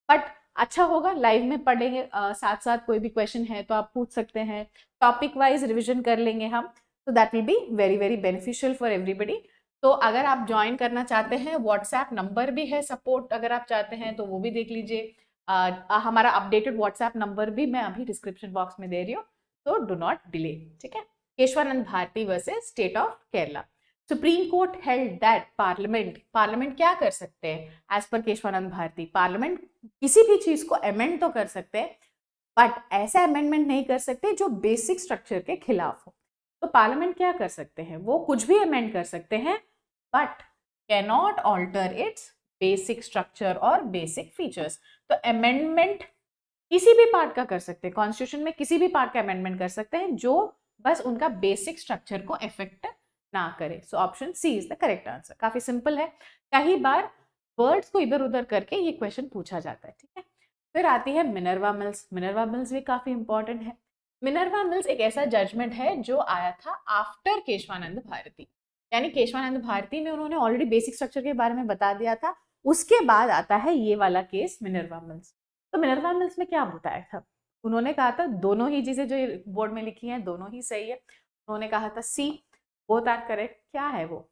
बट अच्छा होगा लाइव में पढ़ेंगे। साथ साथ कोई भी क्वेश्चन है तो आप पूछ सकते हैं, टॉपिक वाइज रिविजन कर लेंगे हम। तो that will be very very beneficial for everybody. तो अगर आप ज्वाइन करना चाहते हैं, व्हाट्सएप नंबर भी है सपोर्ट, अगर आप चाहते हैं तो वो भी देख लीजिए। हमारा अपडेटेड व्हाट्सएप नंबर भी मैं अभी डिस्क्रिप्शन बॉक्स में दे रही हूँ, तो डू नॉट डिले, ठीक है। Keshavananda Bharati versus state of Kerala. Supreme court held that parliament क्या कर सकते हैं as per Keshavananda Bharti. Parliament किसी भी चीज को अमेंड तो कर सकते हैं, बट ऐसा अमेंडमेंट नहीं कर सकते जो बेसिक स्ट्रक्चर के खिलाफ हो। तो पार्लियामेंट क्या कर सकते हैं, वो कुछ भी अमेंड कर सकते हैं, but cannot alter its basic structure और बेसिक फीचर्स। तो अमेंडमेंट किसी भी पार्ट का कर सकते हैं, कॉन्स्टिट्यूशन में किसी भी पार्ट का अमेंडमेंट कर सकते हैं जो बस उनका बेसिक स्ट्रक्चर को इफेक्ट ना करे। So option C is the correct answer. काफी सिंपल है, कई बार वर्ड्स को इधर उधर करके ये क्वेश्चन पूछा जाता है, ठीक है। फिर आती है मिनर्वा मिल्स। मिनर्वा मिल्स भी काफी इंपॉर्टेंट है। मिनर्वा मिल्स एक ऐसा जजमेंट है जो आया था आफ्टर केशवानंद भारती, यानी केशवानंद भारती में उन्होंने ऑलरेडी बेसिक स्ट्रक्चर के बारे में बता दिया था, उसके बाद आता है ये वाला केस मिनर्वा मिल्स। तो मिनर्वा मिल्स में क्या बताया था, उन्होंने कहा था दोनों ही चीजें जो बोर्ड में लिखी हैं दोनों ही सही है। उन्होंने कहा था सी बोथ आर करेक्ट। क्या है वो,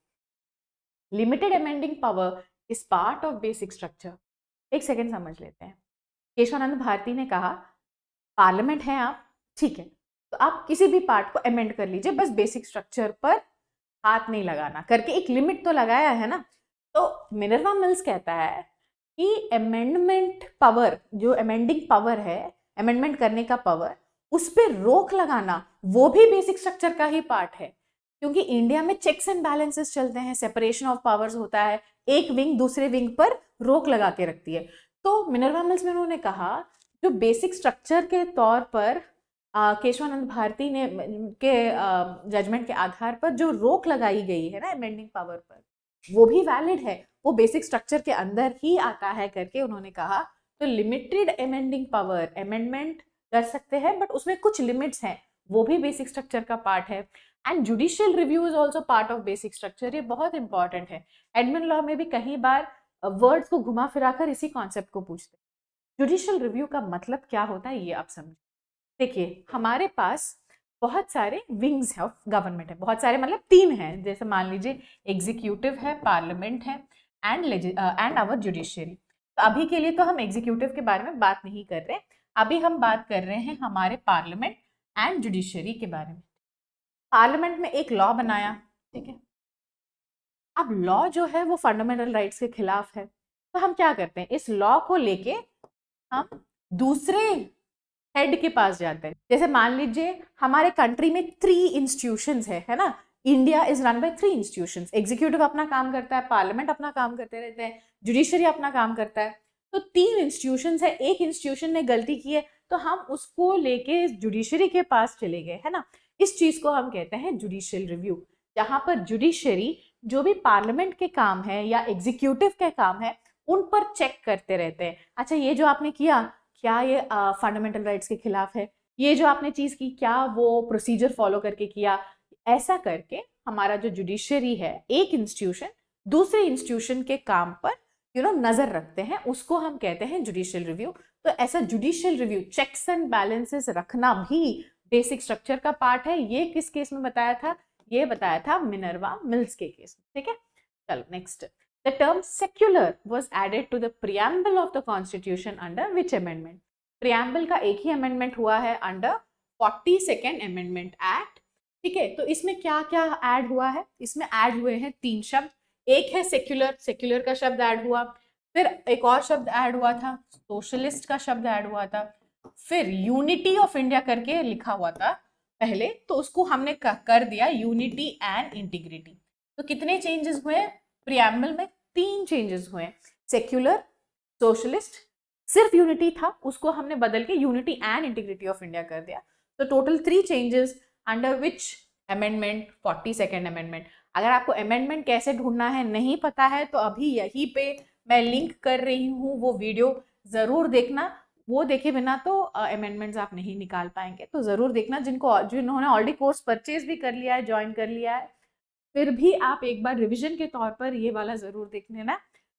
limited amending power is part of basic structure. एक सेकेंड समझ लेते हैं। केशवानंद भारती ने कहा पार्लियामेंट है आप, ठीक है, तो आप किसी भी पार्ट को अमेंड कर लीजिए, बस बेसिक स्ट्रक्चर पर हाथ नहीं लगाना करके एक लिमिट तो लगाया है ना। तो मिनर्वा मिल्स कहता है कि अमेंडमेंट पावर, जो अमेंडिंग पावर है, अमेंडमेंट करने का पावर, उस पर रोक लगाना वो भी बेसिक स्ट्रक्चर का ही पार्ट है। क्योंकि इंडिया में चेक्स एंड बैलेंसेस चलते हैं, सेपरेशन ऑफ पावर्स होता है, एक विंग दूसरे विंग पर रोक लगा के रखती है। तो मिनर्वा मिल्स में उन्होंने कहा जो बेसिक स्ट्रक्चर के तौर पर केशवानंद भारती ने के जजमेंट के आधार पर जो रोक लगाई गई है ना अमेंडिंग पावर पर, वो भी वैलिड है, वो बेसिक स्ट्रक्चर के अंदर ही आता है करके उन्होंने कहा। तो लिमिटेड अमेंडिंग पावर, अमेंडमेंट कर सकते हैं बट उसमें कुछ लिमिट्स हैं, वो भी बेसिक स्ट्रक्चर का पार्ट है। And judicial review is also part of basic structure, ये बहुत इंपॉर्टेंट है। एडमिन लॉ में भी कई बार वर्ड्स को घुमा फिरा कर इसी कॉन्सेप्ट को पूछते हैं। जुडिशियल रिव्यू का मतलब क्या होता है ये आप समझिए। देखिए हमारे पास बहुत सारे विंग्स ऑफ गवर्नमेंट है, बहुत सारे मतलब 3 हैं, जैसे मान लीजिए एग्जीक्यूटिव है, पार्लियामेंट है एंड आवर जुडिशियरी। तो अभी के लिए तो हम एग्जीक्यूटिव के बारे में बात नहीं कर रहे, अभी हम बात कर रहे हैं हमारे पार्लियामेंट एंड जुडिशियरी के बारे में। पार्लियामेंट में एक लॉ बनाया, ठीक है। अब लॉ जो है वो फंडामेंटल राइट्स के खिलाफ है, तो हम क्या करते हैं, इस लॉ को लेके हम दूसरे हेड के पास जाते हैं। जैसे मान लीजिए हमारे कंट्री में 3 इंस्टीट्यूशंस है ना। India is run by 3 institutions. Executive अपना काम करता है, पार्लियामेंट अपना काम करते रहते हैं, जुडिशरी अपना काम करता है। तो 3 इंस्टीट्यूशंस है, एक इंस्टीट्यूशन ने गलती की है तो हम उसको लेके जुडिशरी के पास चले गए, है ना। इस चीज को हम कहते हैं जुडिशियल रिव्यू, जहां पर जुडिशरी जो भी पार्लियामेंट के काम है या एग्जीक्यूटिव के काम है उन पर चेक करते रहते हैं। अच्छा ये जो आपने किया, क्या ये फंडामेंटल राइट्स के खिलाफ है, ये जो आपने चीज की क्या वो प्रोसीजर फॉलो करके किया। ऐसा करके हमारा जो जुडिशरी है, एक इंस्टीट्यूशन दूसरे इंस्टीट्यूशन के काम पर नजर रखते हैं, उसको हम कहते हैं जुडिशियल रिव्यू। तो ऐसा judicial review, checks and balances रखना भी बेसिक स्ट्रक्चर का पार्ट है। ये किस केस में बताया था, ये बताया था मिनर्वा मिल्स के केस में, ठीक है। चलो next, the term secular was added to the preamble of the constitution under which amendment? preamble का एक ही amendment हुआ है under 42nd amendment act, ठीक है। तो इसमें क्या क्या ऐड हुआ है, इसमें ऐड हुए हैं 3 शब्द। एक है सेक्युलर, सेक्युलर का शब्द ऐड हुआ, फिर एक और शब्द ऐड हुआ था सोशलिस्ट का शब्द ऐड हुआ था, फिर यूनिटी ऑफ इंडिया करके लिखा हुआ था पहले, तो उसको हमने कर दिया यूनिटी एंड इंटीग्रिटी। तो कितने चेंजेस हुए प्रियम्बल में, 3 चेंजेस हुए। सेक्युलर, सोशलिस्ट, सिर्फ यूनिटी था उसको हमने बदल के unity and integrity of India कर दिया। तो total 3 changes under which amendment, 42nd amendment. अगर आपको अमेंडमेंट कैसे ढूंढना है नहीं पता है तो अभी यहीं पे मैं लिंक कर रही हूँ, वो वीडियो जरूर देखना। वो देखे बिना तो अमेंडमेंट्स आप नहीं निकाल पाएंगे, तो जरूर देखना। जिन्होंने ऑलरेडी कोर्स परचेज भी कर लिया है, ज्वाइन कर लिया है, फिर भी आप एक बार रिवीजन के तौर पर ये वाला जरूर देख लेना,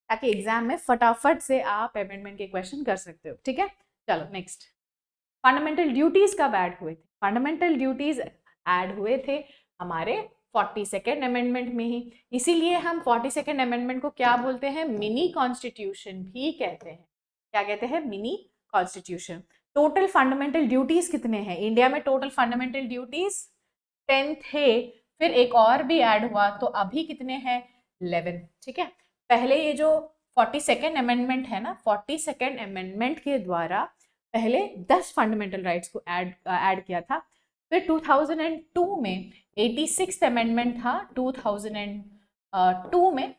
ताकि एग्जाम में फटाफट से आप अमेंडमेंट के क्वेश्चन कर सकते हो, ठीक है। चलो नेक्स्ट, फंडामेंटल ड्यूटीज कब ऐड हुए थे? फंडामेंटल ड्यूटीज ऐड हुए थे हमारे 42nd अमेंडमेंट में ही। इसीलिए हम 42nd अमेंडमेंट को क्या बोलते हैं, मिनी कॉन्स्टिट्यूशन भी कहते हैं। क्या कहते हैं, mini constitution. Total fundamental duties कितने हैं इंडिया में? टोटल फंडामेंटल ड्यूटीज 10 थे, फिर एक और भी ऐड हुआ तो अभी कितने हैं, 11, ठीक है। पहले ये जो 42nd अमेंडमेंट है ना, 42nd अमेंडमेंट के द्वारा पहले 10 फंडामेंटल राइट्स को ऐड किया था। फिर 2002 में 86th अमेंडमेंट था, 2002 में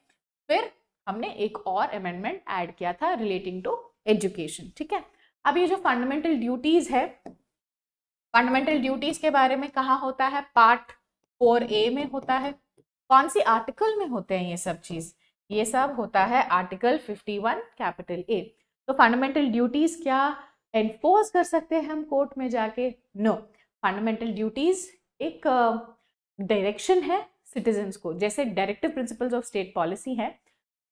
फिर हमने एक और अमेंडमेंट ऐड किया था रिलेटिंग टू एजुकेशन, ठीक है। अब ये जो फंडामेंटल ड्यूटीज है, फंडामेंटल ड्यूटीज के बारे में कहा होता है, पार्ट 4A में होता है। कौन सी आर्टिकल में होते हैं ये सब चीज? ये सब होता है आर्टिकल 51 कैपिटल A। तो फंडामेंटल ड्यूटीज क्या एनफोर्स कर सकते हैं हम कोर्ट में जाके? नो। फंडामेंटल ड्यूटीज एक डायरेक्शन है सिटीजन्स को, जैसे directive principles of state policy है,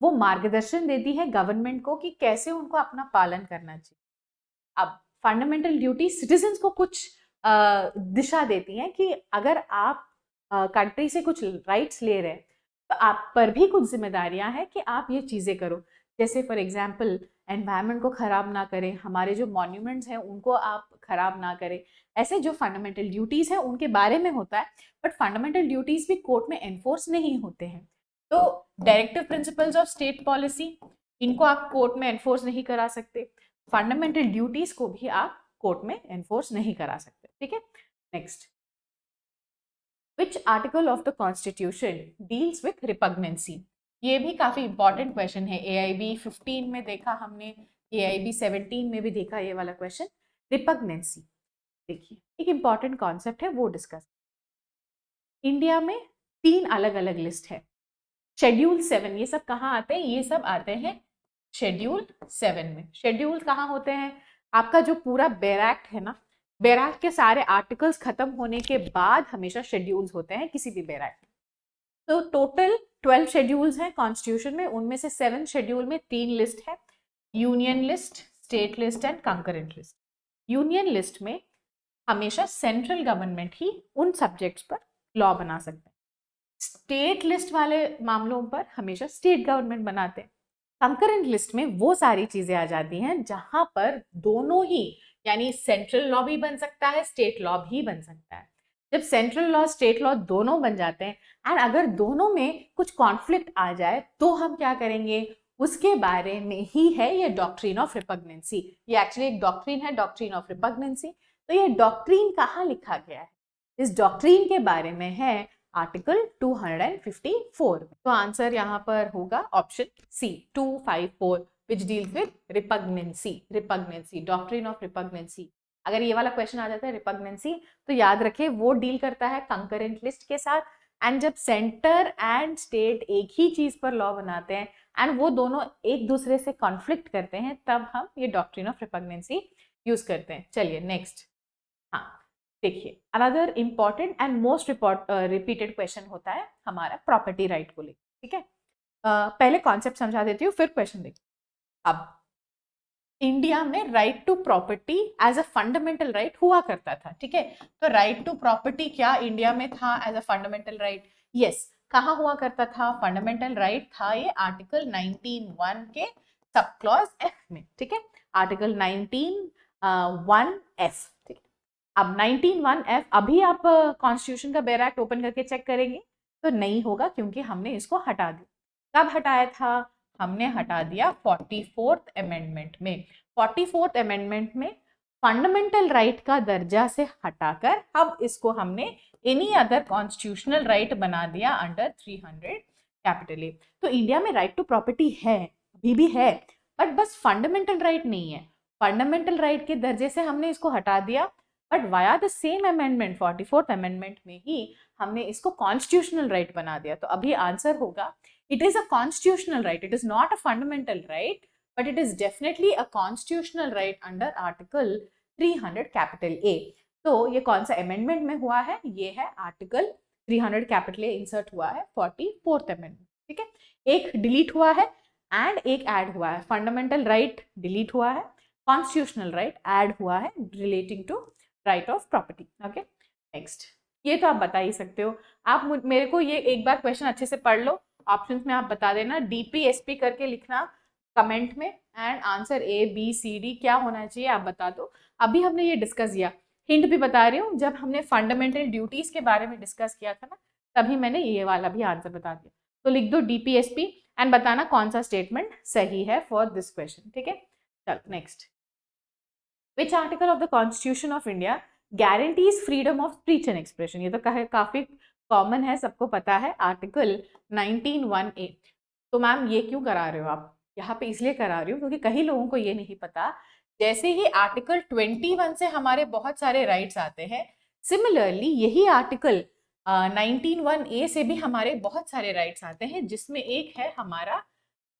वो मार्गदर्शन देती है गवर्नमेंट को कि कैसे उनको अपना पालन करना चाहिए। अब फंडामेंटल ड्यूटी सिटीजन्स को कुछ दिशा देती हैं कि अगर आप कंट्री से कुछ राइट्स ले रहे हैं तो आप पर भी कुछ जिम्मेदारियां हैं कि आप ये चीजें करो। जैसे फॉर एग्जांपल एनवायरनमेंट को खराब ना करें, हमारे जो मॉन्यूमेंट्स हैं उनको आप खराब ना करें। ऐसे जो फंडामेंटल ड्यूटीज हैं उनके बारे में होता है, बट फंडामेंटल ड्यूटीज भी कोर्ट में एनफोर्स नहीं होते हैं। तो directive principles of state policy, इनको आप कोर्ट में एनफोर्स नहीं करा सकते। फंडामेंटल ड्यूटीज को भी आप कोर्ट में एनफोर्स नहीं करा सकते, ठीक है। Next, which article of the constitution deals with repugnancy? ये भी काफी इंपॉर्टेंट क्वेश्चन है। AIB 15 में देखा हमने, AIB 17 में भी देखा ये वाला क्वेश्चन। रिपग्नेंसी देखिए एक इंपॉर्टेंट कॉन्सेप्ट है, वो डिस्कस। इंडिया में 3 अलग अलग लिस्ट है। शेड्यूल 7, ये सब कहाँ आते हैं? ये सब आते हैं शेड्यूल 7 में। शेड्यूल कहाँ होते हैं? आपका जो पूरा बैर एक्ट है ना, बैराक के सारे आर्टिकल्स खत्म होने के बाद हमेशा शेड्यूल्स होते हैं किसी भी बैराक में। तो टोटल 12 शेड्यूल्स हैं कॉन्स्टिट्यूशन में, उनमें से 7 शेड्यूल में 3 लिस्ट है, union list, state list and concurrent list. Union list में हमेशा सेंट्रल गवर्नमेंट ही उन सब्जेक्ट्स पर लॉ बना सकते हैं। स्टेट लिस्ट वाले मामलों पर हमेशा स्टेट गवर्नमेंट बनाते हैं। कंकरेंट लिस्ट में वो सारी चीजें आ जाती हैं जहां पर दोनों ही, यानी सेंट्रल लॉ भी बन सकता है, स्टेट लॉ भी बन सकता है। जब सेंट्रल लॉ स्टेट लॉ दोनों बन जाते हैं एंड अगर दोनों में कुछ कॉन्फ्लिक्ट आ जाए तो हम क्या करेंगे, उसके बारे में ही है ये डॉक्ट्रिन ऑफ रिपग्नेंसी। ये एक्चुअली एक डॉक्ट्रिन है, डॉक्ट्रिन ऑफ रिपग्नेंसी। तो ये डॉक्ट्रिन कहाँ लिखा गया है, इस डॉक्ट्रिन के बारे में है आर्टिकल 254 में। तो आंसर यहाँ पर होगा option C 254 which deals with repugnancy, doctrine of repugnancy. अगर ये वाला क्वेश्चन आ जाता है रिपग्नेंसी, तो याद रखे वो डील करता है कंकरेंट लिस्ट के साथ। एंड जब सेंटर एंड स्टेट एक ही चीज पर लॉ बनाते हैं एंड वो दोनों एक दूसरे से कॉन्फ्लिक्ट करते हैं, तब हम ये डॉक्ट्रिन ऑफ रिपग्नेंसी यूज करते हैं। चलिए नेक्स्ट। हाँ, देखिए another important and most repeated question होता है हमारा प्रॉपर्टी राइट को लेकर। ठीक है, पहले कॉन्सेप्ट समझा देती हूँ, फिर क्वेश्चन देखिए। अब इंडिया में right to property as a fundamental right हुआ करता था। ठीक है, तो राइट टू प्रॉपर्टी क्या इंडिया में था as a fundamental right? Yes, कहाँ हुआ करता था? फंडामेंटल राइट था ये आर्टिकल 19(1) के सब क्लॉज एफ में। ठीक है, आर्टिकल 19(1)(f). ठीक है, अब 19(1)(f) अभी आप कॉन्स्टिट्यूशन का बेयर एक्ट ओपन करके चेक करेंगे तो नहीं होगा, क्योंकि हमने इसको हटा दिया। कब हटाया था? हमने हटा दिया 44th अमेंडमेंट में। 44th अमेंडमेंट में फंडामेंटल राइट का दर्जा से हटाकर अब इसको हमने एनी अदर कॉन्स्टिट्यूशनल राइट बना दिया अंडर 300(a). तो इंडिया में राइट टू प्रॉपर्टी है, अभी भी है, बट बस फंडामेंटल राइट नहीं है। फंडामेंटल राइट के दर्जे से हमने इसको हटा दिया, but via the same amendment 44th amendment में ही हमने इसको कॉन्स्टिट्यूशनल राइट बना दिया। तो अभी आंसर होगा it is a constitutional right, it is not a fundamental right, but it is definitely a constitutional right under article 300(a). तो ये कौन सा अमेंडमेंट में हुआ है? ये है आर्टिकल 300(a) इंसर्ट हुआ है 44th अमेंडमेंट। ठीक है, एक डिलीट हुआ है एंड एक ऐड हुआ है। फंडामेंटल राइट डिलीट हुआ है, कॉन्स्टिट्यूशनल राइट ऐड हुआ है relating to right of property. Okay, next. ये तो आप बता ही सकते हो। आप मेरे को ये एक बार क्वेश्चन अच्छे से पढ़ लो, ऑप्शंस में आप बता देना, डीपीएसपी करके लिखना कमेंट में, and answer A B C D क्या होना चाहिए आप बता दो। अभी हमने ये डिस्कस किया, हिंट भी बता रही हूँ, जब हमने फंडामेंटल ड्यूटीज के बारे में डिस्कस किया था ना, तभी मैंने ये वाला भी आंसर बता दिया। तो लिख दो डीपीएसपी एंड बताना कौन सा स्टेटमेंट सही है फॉर दिस क्वेश्चन। ठीक है, चलो next. Which article of the constitution of India guarantees freedom of speech and expression? ये तो काफी कॉमन है, सबको पता है, आर्टिकल 19(1)(a). तो मैम ये क्यों करा रहे हो आप? यहाँ पे इसलिए करा रही हूँ क्योंकि कई लोगों को ये नहीं पता, जैसे ही आर्टिकल 21 से हमारे बहुत सारे राइट्स आते हैं, सिमिलरली यही आर्टिकल 19(1)(a) से भी हमारे बहुत सारे राइट्स आते हैं, जिसमें एक है हमारा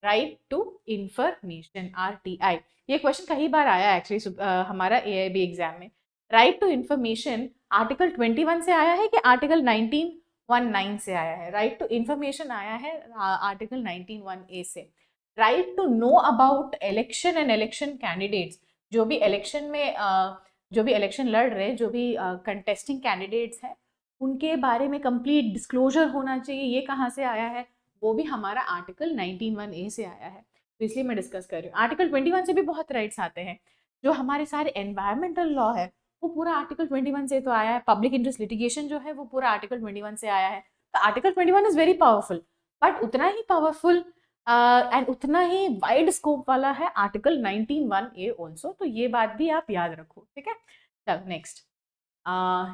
राइट टू इंफॉर्मेशन, RTI। ये क्वेश्चन कई बार आया एक्चुअली हमारा AIB एग्जाम में। राइट टू इंफॉर्मेशन आर्टिकल 21 से आया है कि आर्टिकल 19(1)(9) से आया है? राइट टू इंफॉर्मेशन आया है आर्टिकल 19(1)(a) से। Right to know about election and election candidates, जो भी इलेक्शन में जो भी इलेक्शन लड़ रहे, जो भी कंटेस्टिंग कैंडिडेट्स हैं, उनके बारे में कंप्लीट डिस्क्लोजर होना चाहिए। ये कहाँ से आया है? वो भी हमारा आर्टिकल 19(1)(a) से आया है। तो इसलिए मैं डिस्कस कर रही हूँ। आर्टिकल 21 से भी बहुत राइट्स आते हैं। जो हमारे सारे एनवायरमेंटल लॉ है वो पूरा आर्टिकल 21 से तो आया है। पब्लिक इंटरेस्ट लिटिगेशन जो है वो पूरा आर्टिकल 21 से आया है। तो article 21 is very powerful, but उतना ही पावरफुल एंड उतना ही वाइड स्कोप वाला है आर्टिकल 19(1)(a) ऑल्सो। तो ये बात भी आप याद रखो। ठीक है, चलो नेक्स्ट।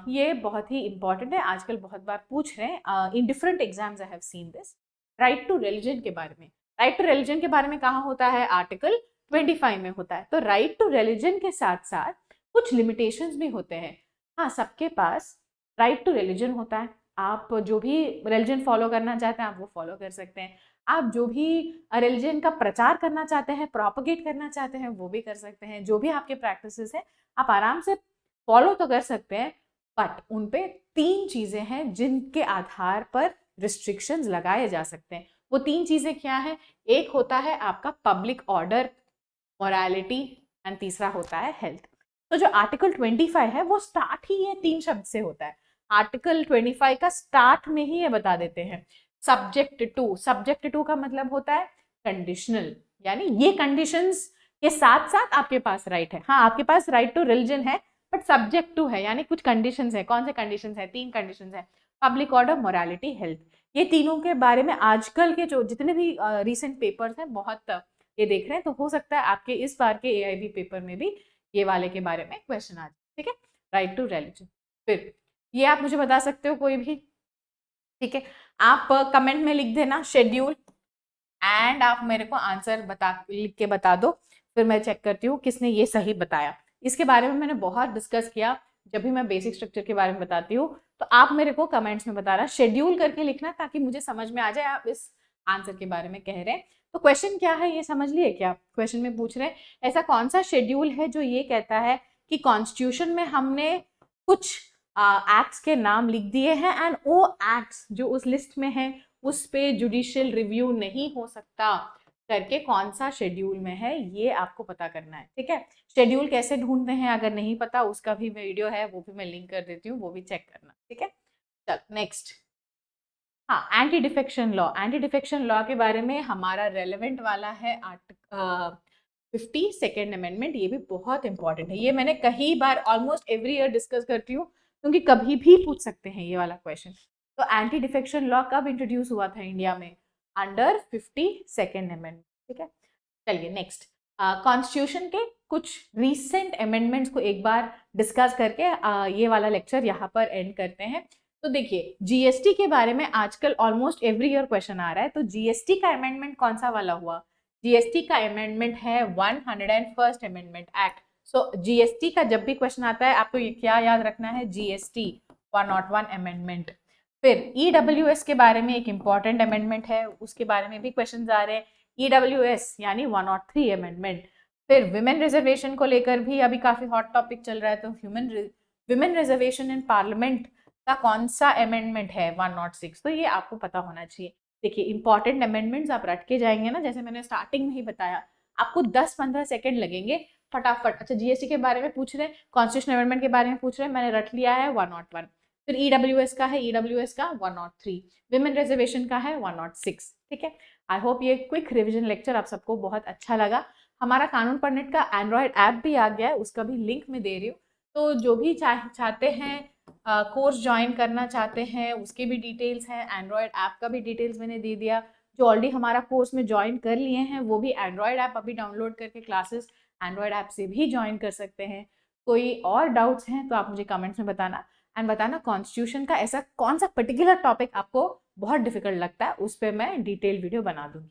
ये बहुत ही इंपॉर्टेंट है, आजकल बहुत बार पूछ रहे हैं in different exams. I have seen this. Right to religion के बारे में, राइट टू रिलीजन के बारे में कहाँ होता है? आर्टिकल 25 में होता है। तो राइट टू रिलीजन के साथ साथ कुछ लिमिटेशंस भी होते हैं। हाँ, सबके पास राइट टू रिलीजन होता है। आप जो भी रिलीजन फॉलो करना चाहते हैं आप वो फॉलो कर सकते हैं। आप जो भी रिलीजन का प्रचार करना चाहते हैं, प्रोपगेट करना चाहते हैं, वो भी कर सकते हैं। जो भी आपके प्रैक्टिसेस हैं आप आराम से फॉलो तो कर सकते हैं, बट उन पे 3 चीजें हैं जिनके आधार पर रिस्ट्रिक्शंस लगाए जा सकते हैं। वो 3 चीजें क्या है? एक होता है आपका पब्लिक ऑर्डर, मोरालिटी एंड तीसरा होता है हेल्थ। तो जो आर्टिकल 25 है वो स्टार्ट ही ये 3 शब्द से होता है। आर्टिकल 25 का स्टार्ट में ही ये बता देते हैं सब्जेक्ट टू का मतलब होता है कंडीशनल, यानी ये कंडीशंस के साथ साथ आपके पास राइट है। हाँ, आपके पास राइट टू रिलीजन है, बट सब्जेक्ट टू है, यानी कुछ कंडीशंस है। कौन से कंडीशंस है? 3 कंडीशंस है, पब्लिक ऑर्डर, मोरालिटी, हेल्थ। ये तीनों के बारे में आजकल के जो जितने भी रिसेंट पेपर्स हैं बहुत ये देख रहे हैं, तो हो सकता है आपके इस बार के एआईबी पेपर में भी ये वाले के बारे में क्वेश्चन आ जाए। ठीक है, राइट टू रिलीजन। फिर ये आप मुझे बता सकते हो कोई भी, ठीक है, आप कमेंट में लिख देना शेड्यूल एंड आप मेरे को आंसर लिख के बता दो, फिर मैं चेक करती हूँ किसने ये सही बताया। इसके बारे में मैंने बहुत डिस्कस किया, जब भी मैं बेसिक स्ट्रक्चर के बारे में बताती हूँ तो आप मेरे को कमेंट्स में बताना, शेड्यूल करके लिखना ताकि मुझे समझ में आ जाए आप इस आंसर के बारे में कह रहे हैं। तो क्वेश्चन क्या है ये समझ लिए क्या? क्वेश्चन में पूछ रहे हैं ऐसा कौन सा शेड्यूल है जो ये कहता है कि कॉन्स्टिट्यूशन में हमने कुछ एक्ट्स के नाम लिख दिए हैं एंड वो एक्ट्स जो उस लिस्ट में है उस पे जुडिशियल रिव्यू नहीं हो सकता करके कौन सा शेड्यूल में है, ये आपको पता करना है। ठीक है, शेड्यूल कैसे ढूंढते हैं अगर नहीं पता उसका भी वीडियो है, वो भी मैं लिंक कर देती हूँ, वो भी चेक करना। ठीक है, चल नेक्स्ट। हाँ, anti defection law. Anti defection law के बारे में हमारा रेलेवेंट वाला है आर्टिकल 52nd अमेंडमेंट। ये भी बहुत इंपॉर्टेंट है, ये मैंने कई बार ऑलमोस्ट एवरी ईयर डिस्कस करती हूँ क्योंकि कभी भी पूछ सकते हैं ये वाला क्वेश्चन। तो एंटी डिफेक्शन लॉ कब इंट्रोड्यूस हुआ था इंडिया में? Under 52nd amendment. ठीक है, चलिए नेक्स्ट। कॉन्स्टिट्यूशन के कुछ रीसेंट अमेंडमेंट्स को एक बार डिस्कस करके ये वाला लेक्चर यहाँ पर एंड करते हैं। तो देखिए, जीएसटी के बारे में आजकल ऑलमोस्ट एवरी ईयर क्वेश्चन आ रहा है। तो जीएसटी का अमेंडमेंट कौन सा वाला हुआ? जीएसटी का अमेंडमेंट है 101st amendment act. So GST का जब भी क्वेश्चन आता है आपको ये क्या याद रखना है? GST 101 amendment. फिर ईडब्ल्यूएस के बारे में एक इंपॉर्टेंट अमेंडमेंट है, उसके बारे में भी क्वेश्चन आ रहे हैं, ईडब्ल्यूएस यानी 103 अमेंडमेंट। फिर विमेन रिजर्वेशन को लेकर भी अभी काफी हॉट टॉपिक चल रहा है, तो विमेन रिजर्वेशन इन पार्लियामेंट का कौन सा अमेंडमेंट है? 106। तो ये आपको पता होना चाहिए। देखिए, इंपॉर्टेंट अमेंडमेंट्स आप रट के जाएंगे ना, जैसे मैंने स्टार्टिंग में ही बताया, आपको 10-15 सेकंड लगेंगे फटाफट। अच्छा, जीएसटी के बारे में पूछ रहे हैं, कॉन्स्टिट्यूशन अमेंडमेंट के बारे में पूछ रहे हैं, मैंने रट लिया है 101। फिर ईडब्ल्यूएस का है, ईडब्ल्यूएस का 103, विमेन रिजर्वेशन का है 106। ठीक है, आई होप ये क्विक रिविजन लेक्चर आप सबको बहुत अच्छा लगा। हमारा कानून पर नेट का एंड्रॉयड ऐप भी आ गया है, उसका भी लिंक मैं दे रही हूँ। तो जो भी चाहते हैं कोर्स ज्वाइन करना चाहते हैं उसके भी डिटेल्स हैं, एंड्रॉयड ऐप का भी डिटेल्स मैंने दे दिया। जो ऑलरेडी हमारा कोर्स में ज्वाइन कर लिए हैं वो भी एंड्रॉयड ऐप अभी डाउनलोड करके क्लासेस एंड्रॉयड ऐप से भी ज्वाइन कर सकते हैं। कोई और डाउट्स हैं तो आप मुझे कमेंट्स में बताना, एंड बताना कॉन्स्टिट्यूशन का ऐसा कौन सा पर्टिकुलर टॉपिक आपको बहुत डिफिकल्ट लगता है, उस पर मैं डिटेल वीडियो बना दूंगी।